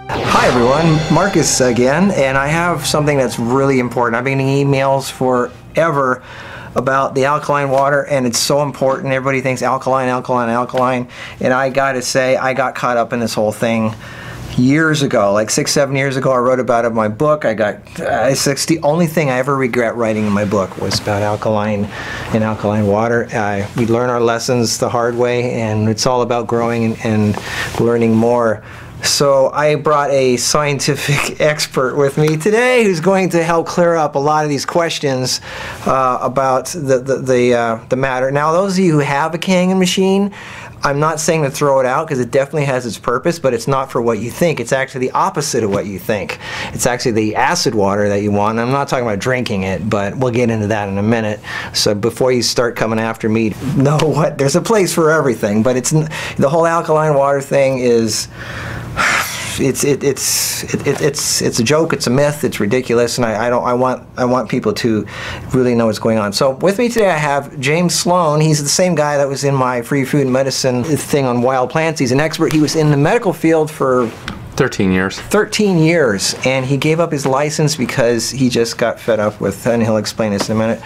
Hi everyone, Marcus again, and I have something that's really important. I've been getting emails forever about the alkaline water, and it's so important. Everybody thinks alkaline, alkaline, alkaline, and I gotta say, I got caught up in this whole thing years ago, like 6-7 years ago. I wrote about it in my book. It's the only thing I ever regret writing in my book was about alkaline and alkaline water. We learn our lessons the hard way, and it's all about growing and learning more. So I brought a scientific expert with me today who's going to help clear up a lot of these questions about the matter. Now, those of you who have a Kangen machine, I'm not saying to throw it out because it definitely has its purpose, but it's not for what you think. It's actually the opposite of what you think. It's actually the acid water that you want. I'm not talking about drinking it, but we'll get into that in a minute. So before you start coming after me, know what, there's a place for everything, but it's the whole alkaline water thing is it's a joke, it's a myth, it's ridiculous, and I want people to really know what's going on. So with me today I have James Sloan. He's the same guy that was in my free food and medicine thing on wild plants. He's an expert. He was in the medical field for 13 years. 13 years, and he gave up his license because he just got fed up with, and he'll explain this in a minute,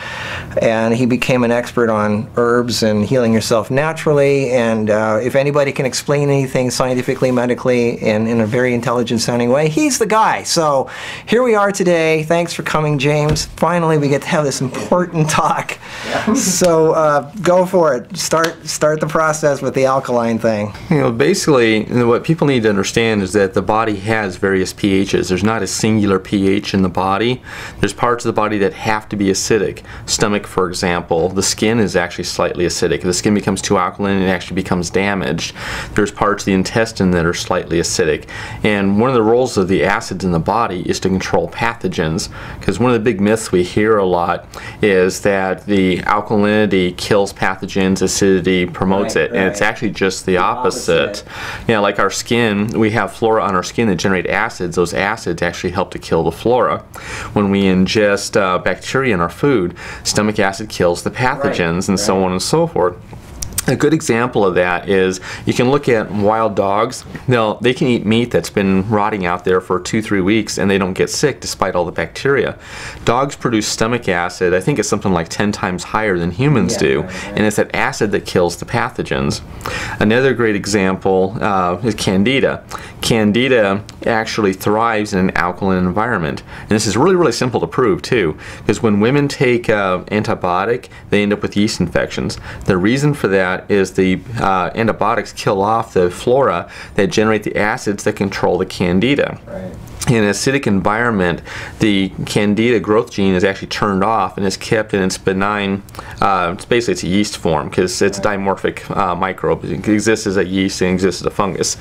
and he became an expert on herbs and healing yourself naturally. And if anybody can explain anything scientifically, medically, and in a very intelligent sounding way, he's the guy. So here we are today. Thanks for coming, James. Finally we get to have this important talk. Yeah. So go for it. Start the process with the alkaline thing. You know, basically what people need to understand is that the body has various pHs. There's not a singular pH in the body. There's parts of the body that have to be acidic. Stomach, for example, the skin is actually slightly acidic. If the skin becomes too alkaline, it actually becomes damaged. There's parts of the intestine that are slightly acidic. And one of the roles of the acids in the body is to control pathogens, because one of the big myths we hear a lot is that the alkalinity kills pathogens, acidity promotes it, and it's actually just the opposite. You know, like our skin, we have flora on our skin that generate acids. Those acids actually help to kill the flora. When we ingest bacteria in our food, stomach acid kills the pathogens, and so on and so forth. A good example of that is you can look at wild dogs. They can eat meat that's been rotting out there for 2-3 weeks and they don't get sick despite all the bacteria. Dogs produce stomach acid, I think it's something like 10 times higher than humans do, and it's that acid that kills the pathogens. Another great example is Candida. Candida actually thrives in an alkaline environment, and this is really, really simple to prove too, because when women take antibiotic, they end up with yeast infections. The reason for that is the antibiotics kill off the flora that generate the acids that control the Candida. Right. In an acidic environment, the Candida growth gene is actually turned off and is kept in its benign, it's a yeast form, because it's a dimorphic microbe. It exists as a yeast and exists as a fungus.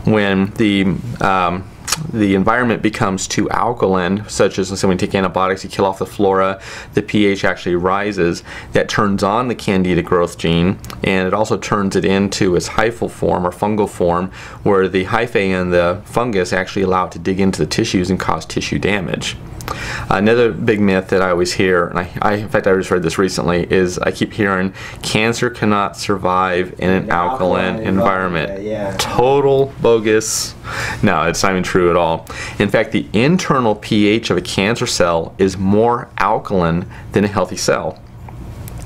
When the environment becomes too alkaline, such as when you take antibiotics, you kill off the flora, the pH actually rises. That turns on the Candida growth gene, and it also turns it into its hyphal form or fungal form, where the hyphae and the fungus actually allow it to dig into the tissues and cause tissue damage. Another big myth that I always hear, and in fact I just read this recently, is I keep hearing cancer cannot survive in an alkaline environment. Yeah. Total bogus. No, it's not even true at all. In fact, the internal pH of a cancer cell is more alkaline than a healthy cell.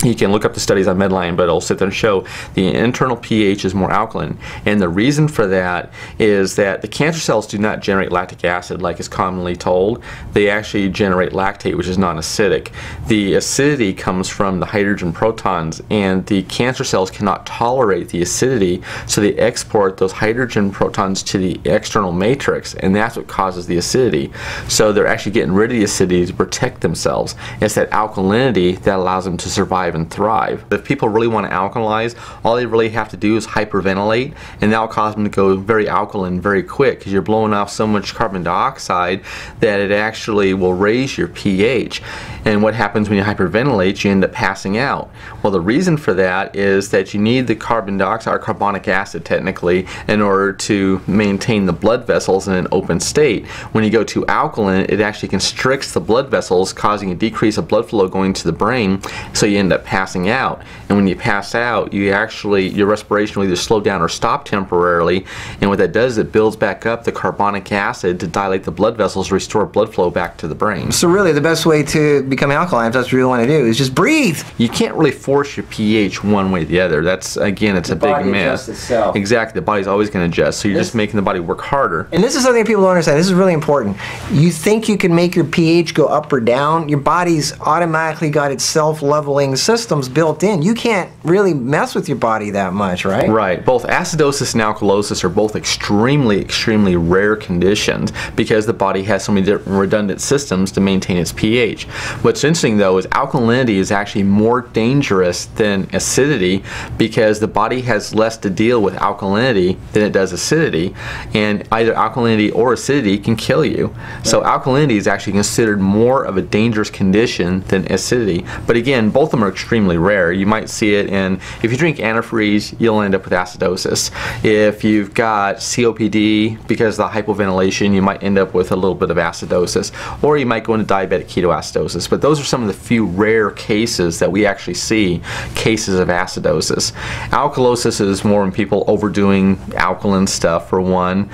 You can look up the studies on Medline, but it'll sit there and show the internal pH is more alkaline. And the reason for that is that the cancer cells do not generate lactic acid like is commonly told. They actually generate lactate, which is non-acidic. The acidity comes from the hydrogen protons, and the cancer cells cannot tolerate the acidity, so they export those hydrogen protons to the external matrix, and that's what causes the acidity. So they're actually getting rid of the acidity to protect themselves. It's that alkalinity that allows them to survive and thrive. If people really want to alkalize, all they really have to do is hyperventilate, and that will cause them to go very alkaline very quick, because you're blowing off so much carbon dioxide that it actually will raise your pH. And what happens when you hyperventilate? You end up passing out. Well, the reason for that is that you need the carbon dioxide, or carbonic acid technically, in order to maintain the blood vessels in an open state. When you go too alkaline, it actually constricts the blood vessels, causing a decrease of blood flow going to the brain, so you end up up passing out. And when you pass out, you actually, your respiration will either slow down or stop temporarily. And what that does, it builds back up the carbonic acid to dilate the blood vessels, restore blood flow back to the brain. So really, the best way to become alkaline, if that's what you really want to do, is just breathe. You can't really force your pH one way or the other. That's, again, it's a big myth. Itself. Exactly, the body's always going to adjust. So you're just making the body work harder. And this is something people don't understand. This is really important. You think you can make your pH go up or down? Your body's automatically got its self-leveling systems built in. You can't really mess with your body that much, right? Right. Both acidosis and alkalosis are both extremely rare conditions because the body has so many different redundant systems to maintain its pH. What's interesting though is alkalinity is actually more dangerous than acidity because the body has less to deal with alkalinity than it does acidity, and either alkalinity or acidity can kill you. Right. So alkalinity is actually considered more of a dangerous condition than acidity. But again, both of them are extremely rare. You might see it in, if you drink antifreeze, you'll end up with acidosis. If you've got COPD because of the hypoventilation, you might end up with a little bit of acidosis, or you might go into diabetic ketoacidosis. But those are some of the few rare cases that we actually see cases of acidosis. Alkalosis is more when people overdoing alkaline stuff, for one.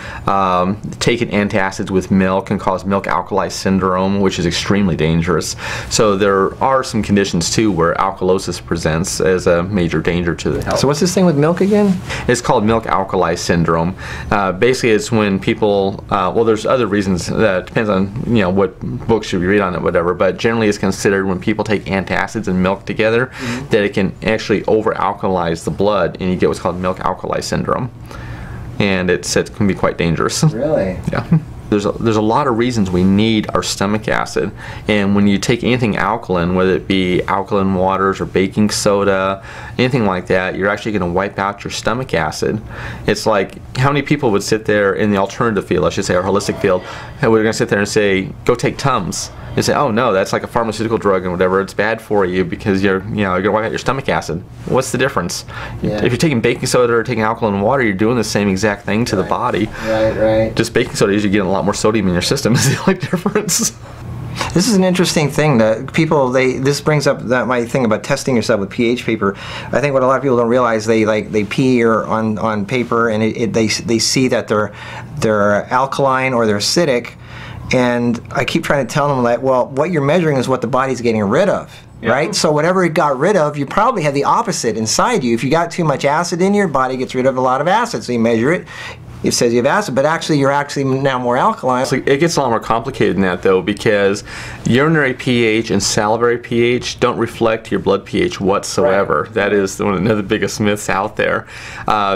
Taking antacids with milk can cause milk alkali syndrome, which is extremely dangerous. So there are some conditions too where alkalosis presents as a major danger to the health. So what's this thing with milk again? It's called milk alkali syndrome. Basically, it's when people, well, there's other reasons. That depends on what books you read on it, whatever. But generally, it's considered when people take antacids and milk together, that it can actually over-alkalize the blood, and you get what's called milk alkali syndrome. And it can be quite dangerous. Really? Yeah. There's a lot of reasons we need our stomach acid, and when you take anything alkaline, whether it be alkaline waters or baking soda, anything like that, you're actually going to wipe out your stomach acid. It's like, how many people would sit there in the alternative field, I should say, our holistic field, and we're going to sit there and say, go take Tums. And say, oh no, that's like a pharmaceutical drug and whatever, it's bad for you because you're going to wipe out your stomach acid. What's the difference? Yeah. If you're taking baking soda or taking alkaline water, you're doing the same exact thing to the body. Right. Just baking soda, you're getting a lot more sodium in your system is the only difference. This is an interesting thing that people, this brings up my thing about testing yourself with pH paper. I think what a lot of people don't realize, they pee on paper and they see that they're alkaline or they're acidic. And I keep trying to tell them, like, well, what you're measuring is what the body's getting rid of, right? So whatever it got rid of, you probably had the opposite inside you. If you got too much acid in your body, gets rid of a lot of acid. So you measure it. It says you have acid, but actually you're actually now more alkaline. So it gets a lot more complicated than that though, because urinary pH and salivary pH don't reflect your blood pH whatsoever. Right. That is one of the biggest myths out there.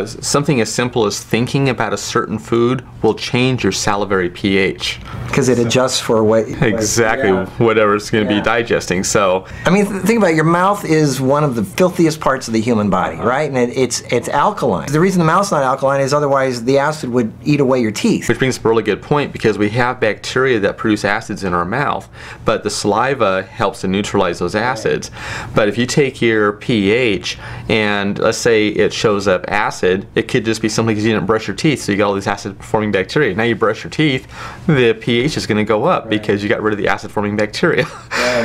Something as simple as thinking about a certain food will change your salivary pH. Because it adjusts for what... Exactly, whatever it's going to be digesting. So, I mean, think about it. Your mouth is one of the filthiest parts of the human body, right? And it's alkaline. The reason the mouth's not alkaline is otherwise the acid would eat away your teeth. Which brings up a really good point, because we have bacteria that produce acids in our mouth, but the saliva helps to neutralize those acids. But if you take your pH and let's say it shows up acid, it could just be simply because you didn't brush your teeth, so you got all these acid-forming bacteria. Now you brush your teeth, the pH is going to go up because you got rid of the acid-forming bacteria.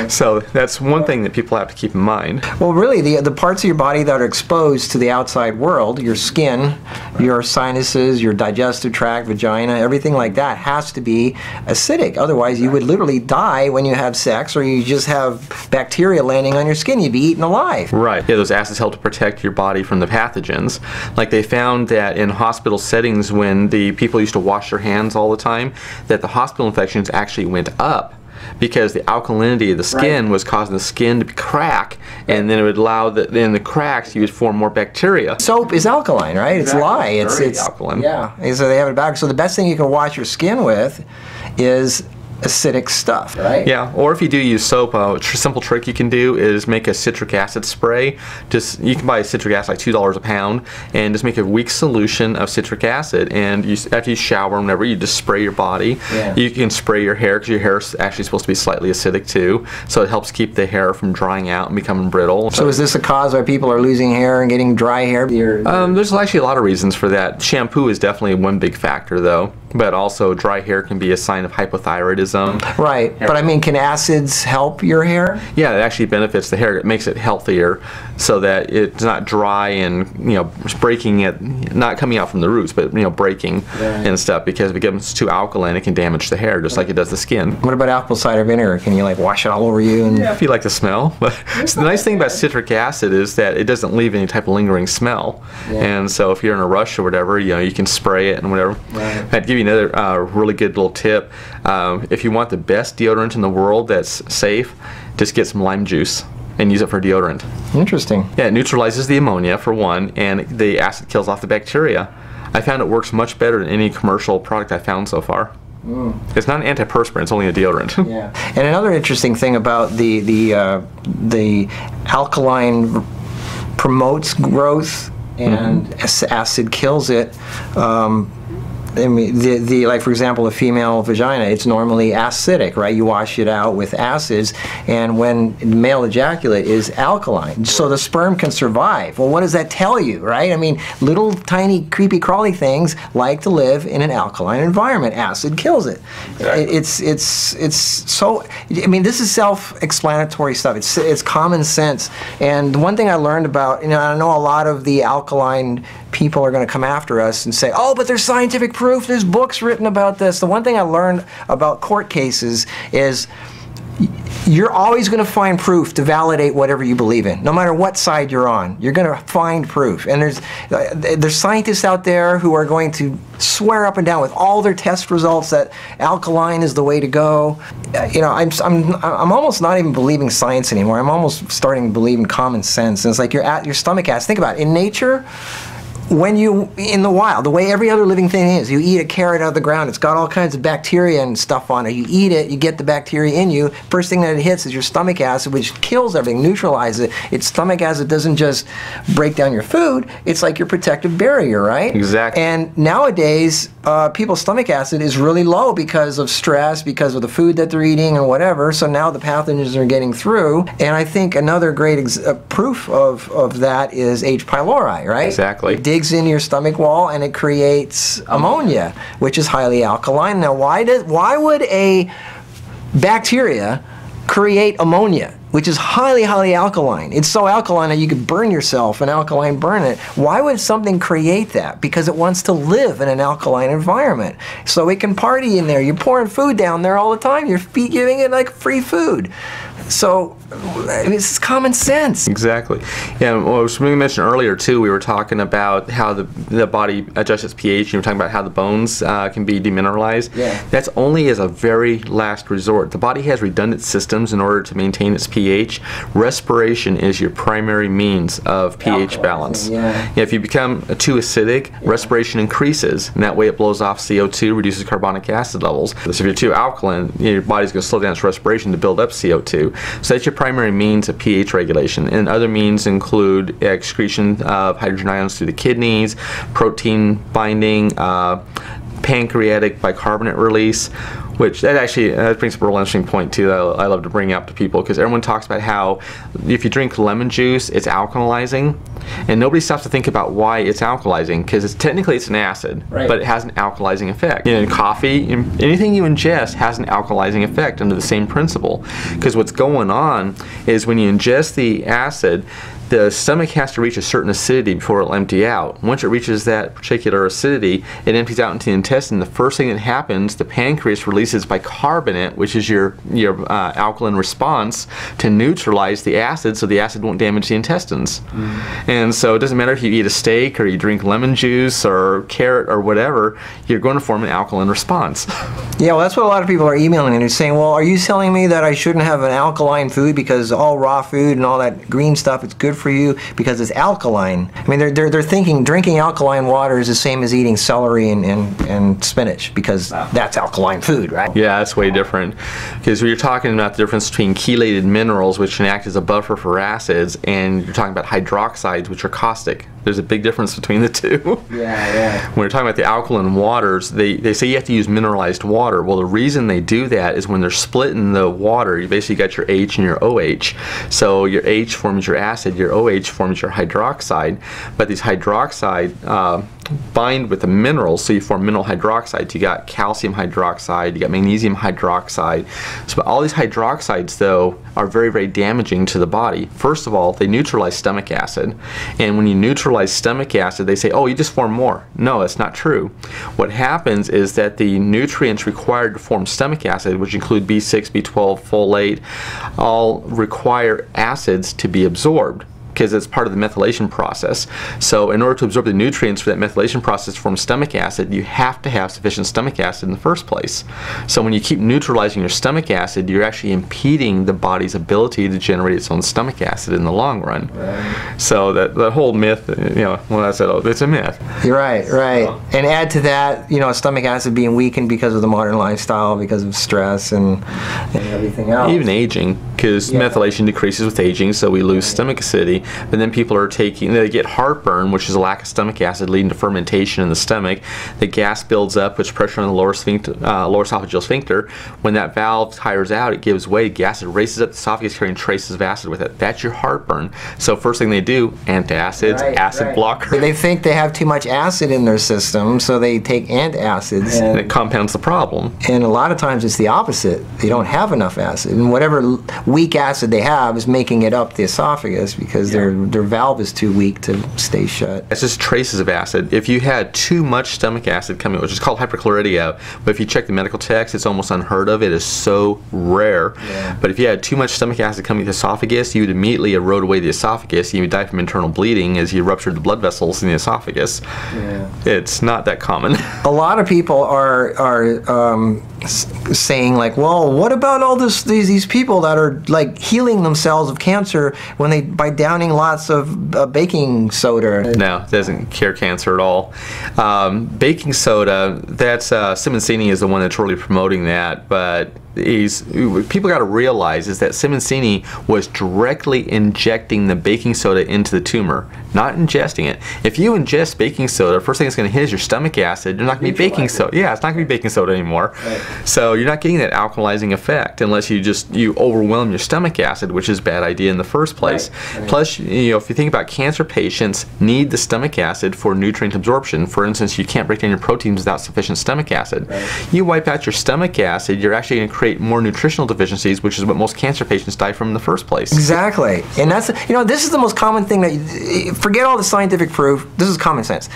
So that's one thing that people have to keep in mind. Well, really, the parts of your body that are exposed to the outside world, your skin, your sinuses, your digestive tract, vagina, everything like that has to be acidic. Otherwise, you would literally die when you have sex, or you just have bacteria landing on your skin. You'd be eaten alive. Right. Yeah, those acids help to protect your body from the pathogens. Like they found that in hospital settings, when the people used to wash their hands all the time, that the hospital infections actually went up, because the alkalinity of the skin was causing the skin to crack, and then it would allow in the cracks you would form more bacteria. Soap is alkaline, right? Exactly. It's lye. It's alkaline. Yeah. So they have it back. So the best thing you can wash your skin with is acidic stuff, right? Yeah, or if you do use soap, a simple trick you can do is make a citric acid spray. Just, you can buy citric acid like $2 a pound, and just make a weak solution of citric acid, and after you shower, whenever you just spray your body. You can spray your hair, because your hair is actually supposed to be slightly acidic too, so it helps keep the hair from drying out and becoming brittle. So is this a cause why people are losing hair and getting dry hair? There's actually a lot of reasons for that. Shampoo is definitely one big factor though. but also dry hair can be a sign of hypothyroidism. Right, but I mean, can acids help your hair? Yeah, it actually benefits the hair. It makes it healthier so that it's not dry and, you know, breaking it, not coming out from the roots, but, you know, breaking and stuff, because if it becomes too alkaline, it can damage the hair just like it does the skin. What about apple cider vinegar? Can you like wash it all over you? And yeah, if you like the smell. But the nice thing about citric acid is that it doesn't leave any type of lingering smell. And so if you're in a rush or whatever, you know, you can spray it and whatever. Right. I'd give you another really good little tip. If you want the best deodorant in the world that's safe, just get some lime juice and use it for deodorant. Interesting. Yeah, it neutralizes the ammonia for one, and the acid kills off the bacteria. I found it works much better than any commercial product I've found so far. It's not an antiperspirant, it's only a deodorant. Yeah. And another interesting thing about the alkaline promotes growth and acid kills it. I mean, like for example, a female vagina, it's normally acidic, right? You wash it out with acids, and when male ejaculate is alkaline, so the sperm can survive. Well, what does that tell you, right? I mean, little tiny creepy crawly things like to live in an alkaline environment. Acid kills it. Exactly. It's so. I mean, this is self-explanatory stuff. It's common sense. And the one thing I learned about, you know, I know a lot of the alkaline people are going to come after us and say, oh, but there's scientific proof, there's books written about this. The one thing I learned about court cases is you're always going to find proof to validate whatever you believe in. No matter what side you're on, you're going to find proof. And there's scientists out there who are going to swear up and down with all their test results that alkaline is the way to go. You know, I'm almost not even believing science anymore. I'm almost starting to believe in common sense. And it's like your stomach acid. Think about it. In nature, when you, in the wild, the way every other living thing is, you eat a carrot out of the ground, it's got all kinds of bacteria and stuff on it. You eat it, you get the bacteria in you. First thing that it hits is your stomach acid, which kills everything, neutralizes it. Its stomach acid doesn't just break down your food, it's like your protective barrier, right? Exactly. And nowadays, people's stomach acid is really low because of stress, because of the food that they're eating and whatever, so now the pathogens are getting through. And I think another great proof of that is H. pylori, right? Exactly. It digs into your stomach wall and it creates ammonia, which is highly alkaline. Now, why would a bacteria create ammonia, which is highly, highly alkaline? It's so alkaline that you could burn yourself and alkaline burn it. Why would something create that? Because it wants to live in an alkaline environment. So it can party in there. You're pouring food down there all the time. You're giving it like free food. So this is common sense. Exactly. Yeah, well, as we mentioned earlier too, we were talking about how the body adjusts its pH. You were talking about how the bones can be demineralized. Yeah. That's only as a very last resort. The body has redundant systems in order to maintain its pH. Respiration is your primary means of pH balance. Yeah. If you become too acidic, respiration increases, and that way it blows off CO2, reduces carbonic acid levels. So if you're too alkaline, your body's going to slow down its respiration to build up CO2. So that's your primary means of pH regulation. And other means include excretion of hydrogen ions through the kidneys, protein binding, pancreatic bicarbonate release, which that brings up a real interesting point too that I love to bring up to people, because everyone talks about how if you drink lemon juice, it's alkalizing, and nobody stops to think about why it's alkalizing, because technically it's an acid, right, but it has an alkalizing effect. In coffee, anything you ingest has an alkalizing effect under the same principle, because what's going on is when you ingest the acid, the stomach has to reach a certain acidity before it'll empty out. Once it reaches that particular acidity, it empties out into the intestine. The first thing that happens, the pancreas releases bicarbonate, which is your alkaline response to neutralize the acid, so the acid won't damage the intestines. And so it doesn't matter if you eat a steak or you drink lemon juice or carrot or whatever, you're going to form an alkaline response. Yeah, well, that's what a lot of people are emailing and they're saying, well, are you telling me that I shouldn't have an alkaline food because all raw food and all that green stuff, it's good for you because it's alkaline? I mean, they're thinking drinking alkaline water is the same as eating celery and spinach, because that's alkaline food, right? Yeah, that's way different, because you're talking about the difference between chelated minerals, which can act as a buffer for acids, and you're talking about hydroxides, which are caustic. There's a big difference between the two. Yeah. When we're talking about the alkaline waters, they say you have to use mineralized water. Well, the reason they do that is when they're splitting the water, you basically got your H and your OH. So your H forms your acid, your OH forms your hydroxide, but these hydroxide bind with the minerals, so you form mineral hydroxides. You got calcium hydroxide, you got magnesium hydroxide. So all these hydroxides, though, are very, very damaging to the body. First of all, they neutralize stomach acid. And when you neutralize stomach acid, they say, oh, you just form more. No, that's not true. What happens is that the nutrients required to form stomach acid, which include B6, B12, folate, all require acids to be absorbed, because it's part of the methylation process. So in order to absorb the nutrients for that methylation process to form stomach acid, you have to have sufficient stomach acid in the first place. So when you keep neutralizing your stomach acid, you're actually impeding the body's ability to generate its own stomach acid in the long run. Right. So that whole myth, you know, well, I said, oh, it's a myth. You're right, right. And add to that, you know, stomach acid being weakened because of the modern lifestyle, because of stress and everything else. Even aging, because methylation decreases with aging, so we lose stomach acidity. But then people are taking, they get heartburn, which is a lack of stomach acid leading to fermentation in the stomach. The gas builds up, puts pressure on the lower esophageal sphincter. When that valve tires out, it gives way. Gas races up the esophagus carrying traces of acid with it. That's your heartburn. So first thing they do, antacids, acid blocker. They think they have too much acid in their system, so they take antacids. And it compounds the problem. And a lot of times it's the opposite. They don't have enough acid. And whatever weak acid they have is making it up the esophagus because their valve is too weak to stay shut. It's just traces of acid. If you had too much stomach acid coming, which is called hyperchloridia, but if you check the medical text, it's almost unheard of. It is so rare. But if you had too much stomach acid coming to the esophagus, you would immediately erode away the esophagus. You would die from internal bleeding as you ruptured the blood vessels in the esophagus. It's not that common. A lot of people are saying like, well, what about all these people that are like healing themselves of cancer when by downing lots of baking soda? No, it doesn't cure cancer at all. Baking soda, that's Simoncini is the one that's really promoting that, but people got to realize is that Simoncini was directly injecting the baking soda into the tumor, not ingesting it. If you ingest baking soda, first thing it's going to hit is your stomach acid. You're not going to be baking soda. Yeah, it's not going to be baking soda anymore. So you're not getting that alkalizing effect unless you overwhelm your stomach acid, which is a bad idea in the first place. Plus, you know, if you think about cancer patients need the stomach acid for nutrient absorption. For instance, you can't break down your proteins without sufficient stomach acid. You wipe out your stomach acid, you're actually going to create more nutritional deficiencies, which is what most cancer patients die from in the first place. Exactly. And that's, you know, this is the most common thing that, forget all the scientific proof, this is common sense.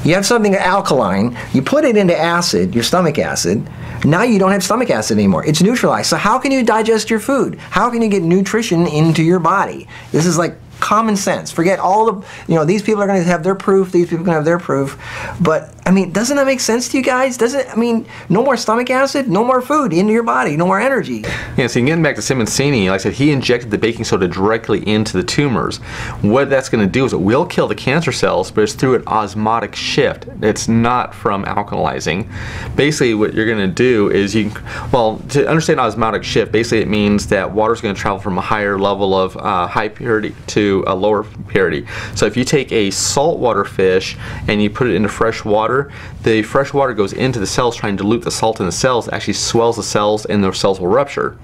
You have something alkaline, you put it into acid, your stomach acid, now you don't have stomach acid anymore. It's neutralized. So how can you digest your food? How can you get nutrition into your body? This is like common sense. Forget all the, you know, these people are going to have their proof, these people are going to have their proof. But, I mean, doesn't that make sense to you guys? Doesn't, I mean, no more stomach acid, no more food into your body, no more energy. Yeah, so getting back to Simoncini, like I said, he injected the baking soda directly into the tumors. What that's going to do is it will kill the cancer cells, but it's through an osmotic shift. It's not from alkalizing. Basically, what you're going to do is to understand osmotic shift, basically it means that water is going to travel from a higher level of high purity to a lower purity. So if you take a saltwater fish and you put it into fresh water, the fresh water goes into the cells trying to dilute the salt in the cells, actually swells the cells and the cells will rupture.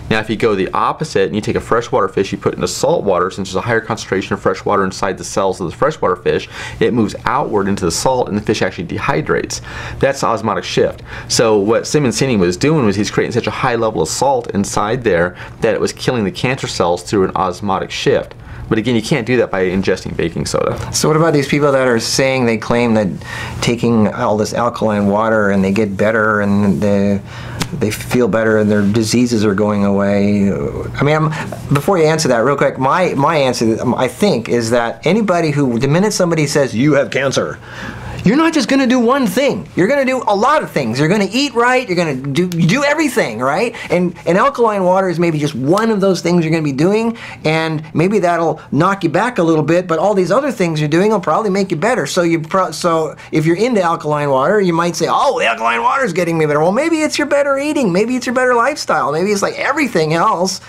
Now if you go the opposite and you take a freshwater fish, you put it into salt water, since there's a higher concentration of fresh water inside the cells of the freshwater fish, it moves outward into the salt and the fish actually dehydrates. That's the osmotic shift. So what Simoncini was doing was he's creating such a high level of salt inside there that it was killing the cancer cells through an osmotic shift. But again, you can't do that by ingesting baking soda. So what about these people that are saying, they claim that taking all this alkaline water and they get better and they feel better and their diseases are going away? I mean, before you answer that real quick, my answer, I think, is that anybody who, the minute somebody says, you have cancer, you're not just going to do one thing. You're going to do a lot of things. You're going to eat right. You're going to do everything, right? And alkaline water is maybe just one of those things you're going to be doing, and maybe that'll knock you back a little bit, but all these other things you're doing will probably make you better. So if you're into alkaline water, you might say, oh, the alkaline water is getting me better. Well, maybe it's your better eating. Maybe it's your better lifestyle. Maybe it's like everything else.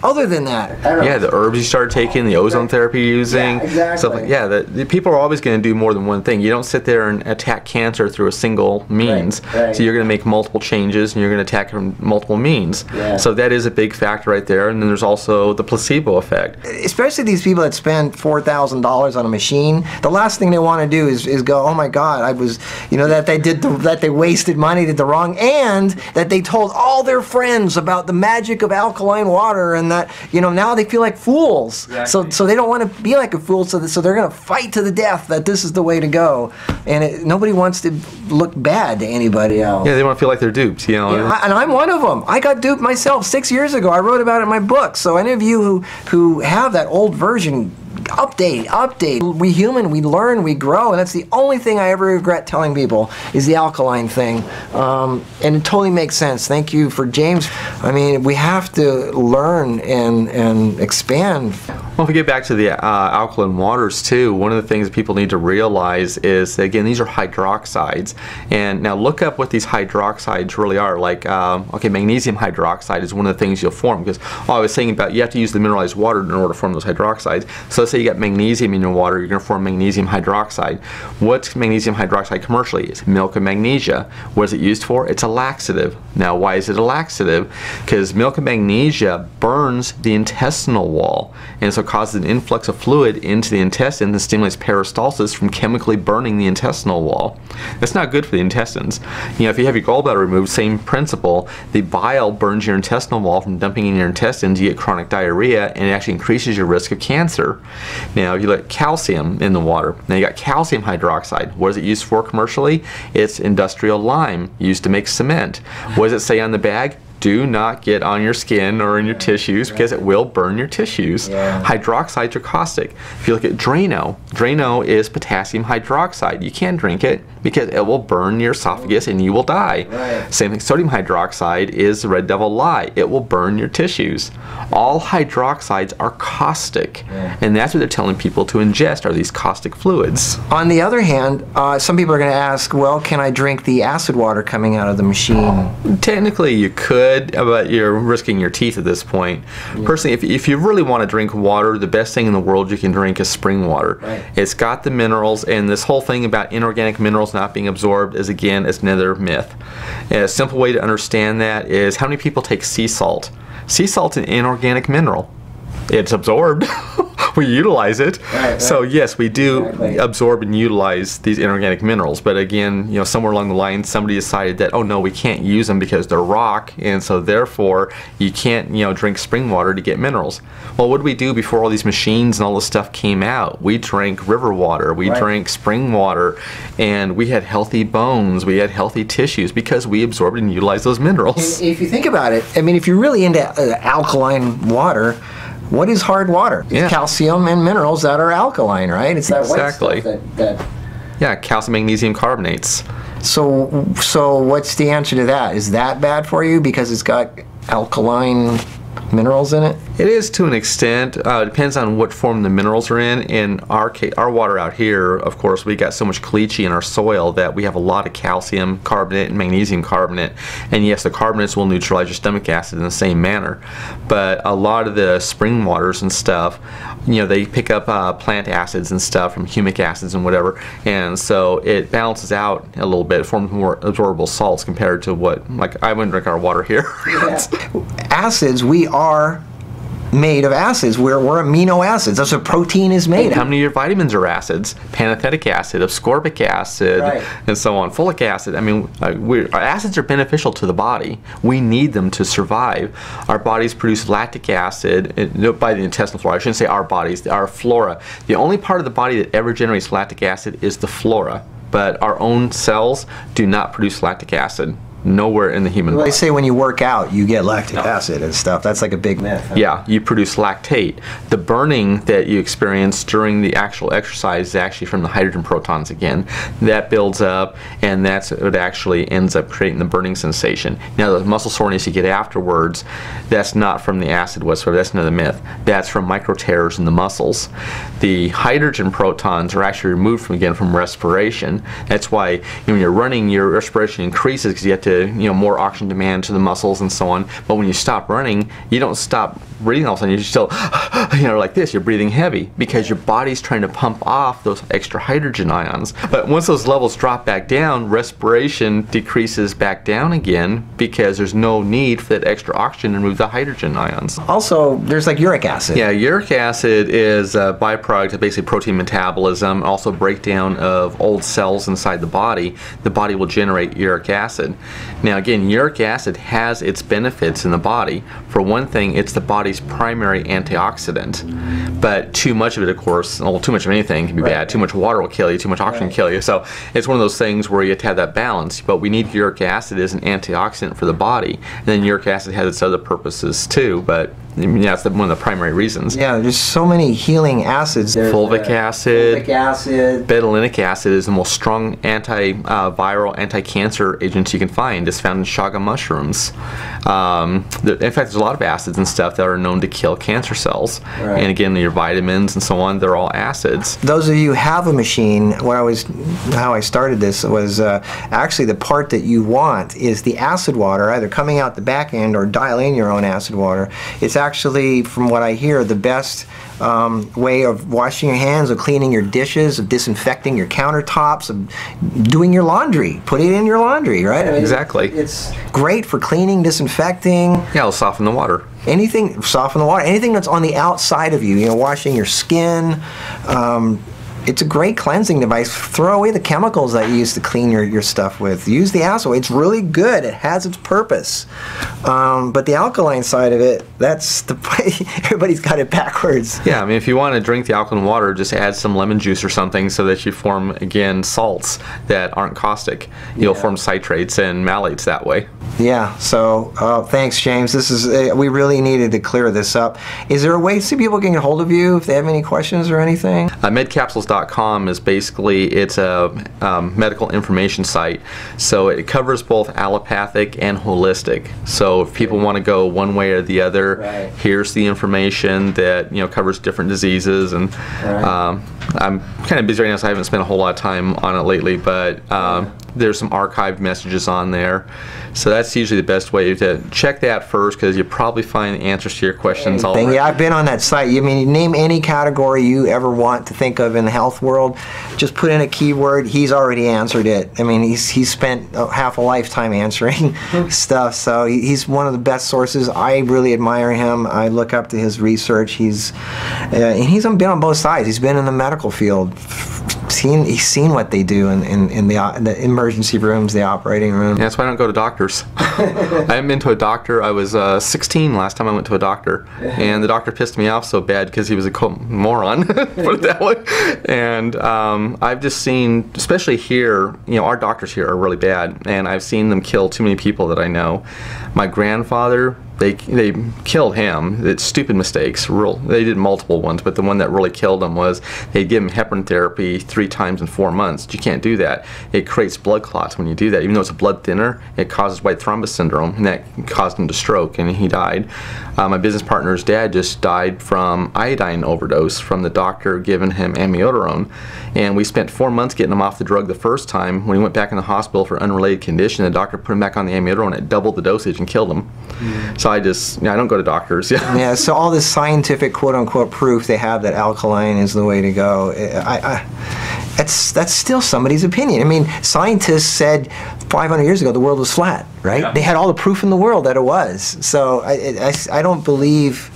other than that? Yeah, the herbs you start taking, the ozone therapy you're using, Yeah, exactly. stuff like the people are always going to do more than one thing. You don't sit there and attack cancer through a single means. Right. So you're going to make multiple changes, and you're going to attack from multiple means. Yeah. So that is a big factor right there. And then there's also the placebo effect. Especially these people that spend $4,000 on a machine, the last thing they want to do is go, oh my God, I was, that they wasted money, did the wrong, and that they told all their friends about the magic of alkaline water, and that now they feel like fools. Exactly. So they don't want to be like a fool. So they're going to fight to the death that this is the way to go, and nobody wants to look bad to anybody else. Yeah, they want to feel like they're duped. And I'm one of them. I got duped myself 6 years ago. I wrote about it in my book. So any of you who have that old version, update. We human, we learn, we grow, and that's the only thing I ever regret telling people is the alkaline thing. And it totally makes sense. Thank you for James. I mean, we have to learn and expand. Well, if we get back to the alkaline waters too, one of the things that people need to realize is, again, these are hydroxides. And now look up what these hydroxides really are. Like, okay, magnesium hydroxide is one of the things you'll form, because I was saying about you have to use the mineralized water in order to form those hydroxides. So let's say you got magnesium in your water, you're going to form magnesium hydroxide. What's magnesium hydroxide commercially? It's milk of magnesia. What is it used for? It's a laxative. Now, why is it a laxative? Because milk of magnesia burns the intestinal wall, and so causes an influx of fluid into the intestine that stimulates peristalsis from chemically burning the intestinal wall. That's not good for the intestines. If you have your gallbladder removed, same principle. The bile burns your intestinal wall from dumping in your intestines. You get chronic diarrhea, and it actually increases your risk of cancer. Now, you let calcium in the water. Now, you got calcium hydroxide. What is it used for commercially? It's industrial lime used to make cement. What does it say on the bag? Do not get on your skin or in your tissues, because it will burn your tissues. Hydroxides are caustic. If you look at Drano is potassium hydroxide. You can't drink it because it will burn your esophagus and you will die. Same thing, sodium hydroxide is the red devil lye. It will burn your tissues. All hydroxides are caustic, and that's what they're telling people to ingest, are these caustic fluids. On the other hand, some people are going to ask, well, can I drink the acid water coming out of the machine? Technically you could, but you're risking your teeth at this point. Personally, if you really want to drink water, the best thing in the world you can drink is spring water. It's got the minerals, and this whole thing about inorganic minerals not being absorbed is, again, it's another myth. A simple way to understand that is, how many people take sea salt? Sea salt's an inorganic mineral. It's absorbed. We utilize it. So yes, we do absorb and utilize these inorganic minerals, but again, somewhere along the line somebody decided that, oh no, we can't use them because they're rock, and so therefore you can't drink spring water to get minerals. Well, what did we do before all these machines and all this stuff came out? We drank river water, we drank spring water, and we had healthy bones, we had healthy tissues, because we absorbed and utilized those minerals. And if you think about it, I mean, if you're really into alkaline water, what is hard water? It's calcium and minerals that are alkaline, right? It's that white stuff yeah, calcium magnesium carbonates. So what's the answer to that? Is that bad for you because it's got alkaline minerals in it? It is, to an extent. It depends on what form the minerals are in. In our case, our water out here, of course, we got so much caliche in our soil that we have a lot of calcium carbonate and magnesium carbonate. And yes, the carbonates will neutralize your stomach acid in the same manner. But a lot of the spring waters and stuff, they pick up plant acids and stuff from humic acids and whatever. And so it balances out a little bit, forms more absorbable salts compared to what, like, I wouldn't drink our water here. Acids, we are made of acids. We're amino acids. That's what protein is made of. How many of your vitamins are acids? Pantothenic acid, ascorbic acid, and so on. Folic acid. I mean, our acids are beneficial to the body. We need them to survive. Our bodies produce lactic acid by the intestinal flora. I shouldn't say our bodies, our flora. The only part of the body that ever generates lactic acid is the flora, but our own cells do not produce lactic acid. Nowhere in the human body. They say when you work out, you get lactic acid and stuff. That's like a big myth. Huh? Yeah, you produce lactate. The burning that you experience during the actual exercise is actually from the hydrogen protons again. That builds up, and that's what actually ends up creating the burning sensation. Now, the muscle soreness you get afterwards, that's not from the acid whatsoever. That's another myth. That's from micro tears in the muscles. The hydrogen protons are actually removed from respiration. That's why when you're running, your respiration increases because you have to more oxygen demand to the muscles and so on. But when you stop running, you don't stop breathing all of a sudden, you're still, like this, you're breathing heavy because your body's trying to pump off those extra hydrogen ions. But once those levels drop back down, respiration decreases back down again because there's no need for that extra oxygen to remove the hydrogen ions. Also, there's like uric acid. Yeah, uric acid is a byproduct of basically protein metabolism, also breakdown of old cells inside the body. The body will generate uric acid. Now again, uric acid has its benefits in the body. For one thing, it's the body's primary antioxidant. But too much of it, of course, well, too much of anything can be bad. Too much water will kill you, too much oxygen will kill you. So it's one of those things where you have to have that balance. But we need uric acid as an antioxidant for the body. And then uric acid has its other purposes too, but that's one of the primary reasons. Yeah, there's so many healing acids. There's fulvic acid, betulinic acid is the most strong antiviral, anti-cancer agent you can find. It's found in chaga mushrooms. In fact, there's a lot of acids and stuff that are known to kill cancer cells. Right. And again, your vitamins and so on, they're all acids. Those of you who have a machine, how I started this was actually the part that you want is the acid water, either coming out the back end or dialing your own acid water. It's actually, from what I hear, the best way of washing your hands, of cleaning your dishes, of disinfecting your countertops, of doing your laundry. Put it in your laundry, right? I mean, exactly. It's great for cleaning, disinfecting. Yeah, it'll soften the water. Anything, soften the water. Anything that's on the outside of you, washing your skin. It's a great cleansing device. Throw away the chemicals that you used to clean your stuff with. Use the acid. It's really good. It has its purpose. But the alkaline side of it, that's the everybody's got it backwards. Yeah, I mean, if you want to drink the alkaline water, just add some lemon juice or something so that you form, again, salts that aren't caustic. You'll form citrates and malates that way. Yeah, so thanks, James. This is we really needed to clear this up. Is there a way so people can get hold of you if they have any questions or anything? Medcapsules.com is basically, it's a medical information site. So it covers both allopathic and holistic. So if people want to go one way or the other, here's the information that covers different diseases. And I'm kind of busy right now, so I haven't spent a whole lot of time on it lately, but there's some archived messages on there. So that's usually the best way to check that first, because you probably find the answers to your questions already. Yeah, I've been on that site. You name any category you ever want to think of in the health world, just put in a keyword. He's already answered it. I mean, he's spent half a lifetime answering stuff. So he's one of the best sources. I really admire him. I look up to his research. He's been on both sides. He's been in the medical field. He's seen what they do in the emergency rooms, the operating room. Yeah, that's why I don't go to doctors. I haven't been to a doctor. I was 16 last time I went to a doctor, and the doctor pissed me off so bad because he was a moron, put it that way. And I've just seen, especially here, our doctors here are really bad, and I've seen them kill too many people that I know. My grandfather, they killed him. It's stupid mistakes. They did multiple ones, but the one that really killed him was they'd give him heparin therapy 3 times in 4 months. You can't do that. It creates blood clots when you do that. Even though it's a blood thinner, it causes white thrombus syndrome, and that caused him to stroke, and he died. My business partner's dad just died from iodine overdose from the doctor giving him amiodarone, and we spent 4 months getting him off the drug the first time. When he went back in the hospital for unrelated condition, the doctor put him back on the amiodarone. It doubled the dosage and killed him. So I don't go to doctors. Yeah, so all this scientific quote-unquote proof they have that alkaline is the way to go, that's still somebody's opinion. I mean, scientists said 500 years ago the world was flat, right? Yeah. They had all the proof in the world that it was. So I don't believe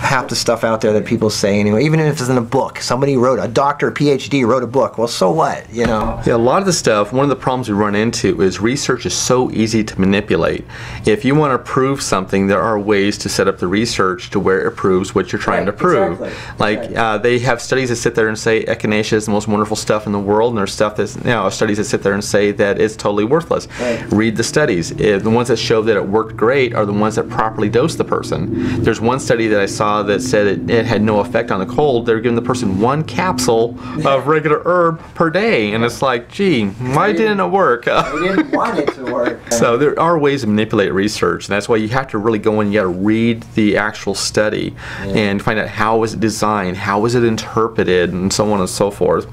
half the stuff out there that people say anyway, even if it's in a book. Somebody wrote, a doctor, a PhD wrote a book. Well, so what, Yeah, a lot of the stuff, one of the problems we run into is research is so easy to manipulate. If you want to prove something, there are ways to set up the research to where it proves what you're trying to prove. Exactly. Like, they have studies that sit there and say echinacea is the most wonderful stuff in the world, and there's stuff that's, studies that sit there and say that it's totally worthless. Read the studies. The ones that show that it worked great are the ones that properly dose the person. There's one study that I saw saw that said it had no effect on the cold, they were giving the person 1 capsule of regular herb per day, and it's like, gee, why didn't it work? We didn't want it to work. So there are ways to manipulate research, and that's why you have to really go in, you got to read the actual study and find out how was it designed, how was it interpreted, and so on and so forth.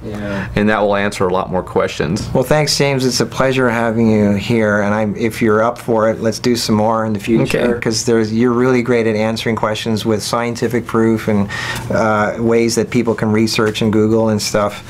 And that will answer a lot more questions. Well, thanks, James. It's a pleasure having you here, and if you're up for it, let's do some more in the future, because you're really great at answering questions with scientific proof and ways that people can research and Google and stuff.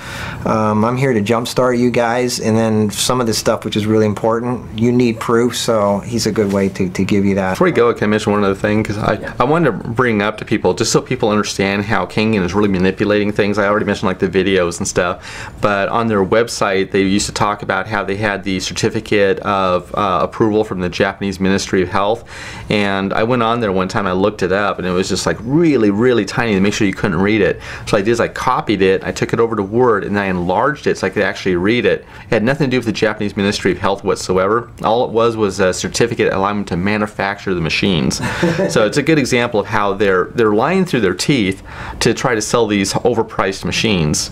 I'm here to jumpstart you guys, and then some of the stuff which is really important, you need proof, so he's a good way to give you that. Before we go, can I mention one other thing? Because I wanted to bring up to people, just so people understand how Kangen is really manipulating things. I already mentioned like the videos and stuff, but on their website they used to talk about how they had the certificate of approval from the Japanese Ministry of Health, and I went on there one time, I looked it up, and it was just like really, really tiny to make sure you couldn't read it. So I did is I copied it, I took it over to Word, and I enlarged it so I could actually read it. It had nothing to do with the Japanese Ministry of Health whatsoever. All it was a certificate allowing them to manufacture the machines. So it's a good example of how they're lying through their teeth to try to sell these overpriced machines.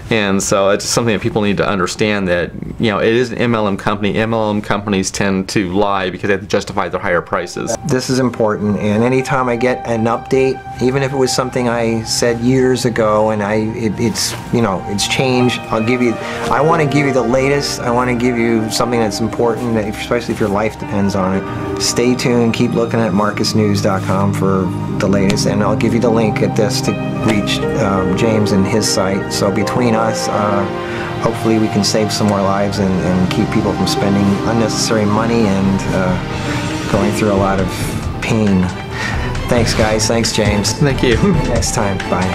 And so it's something that people need to understand, that it is an MLM company. MLM companies tend to lie because they have to justify their higher prices. This is important, and anytime I get an update, even if it was something I said years ago and it's changed, I want to give you the latest. I want to give you something that's important, especially if your life depends on it. Stay tuned, keep looking at marcusnews.com for the latest, and I'll give you the link at this to reach James and his site. So between us, hopefully we can save some more lives and keep people from spending unnecessary money and going through a lot of pain. Thanks, guys. Thanks, James. Thank you. Next time. Bye.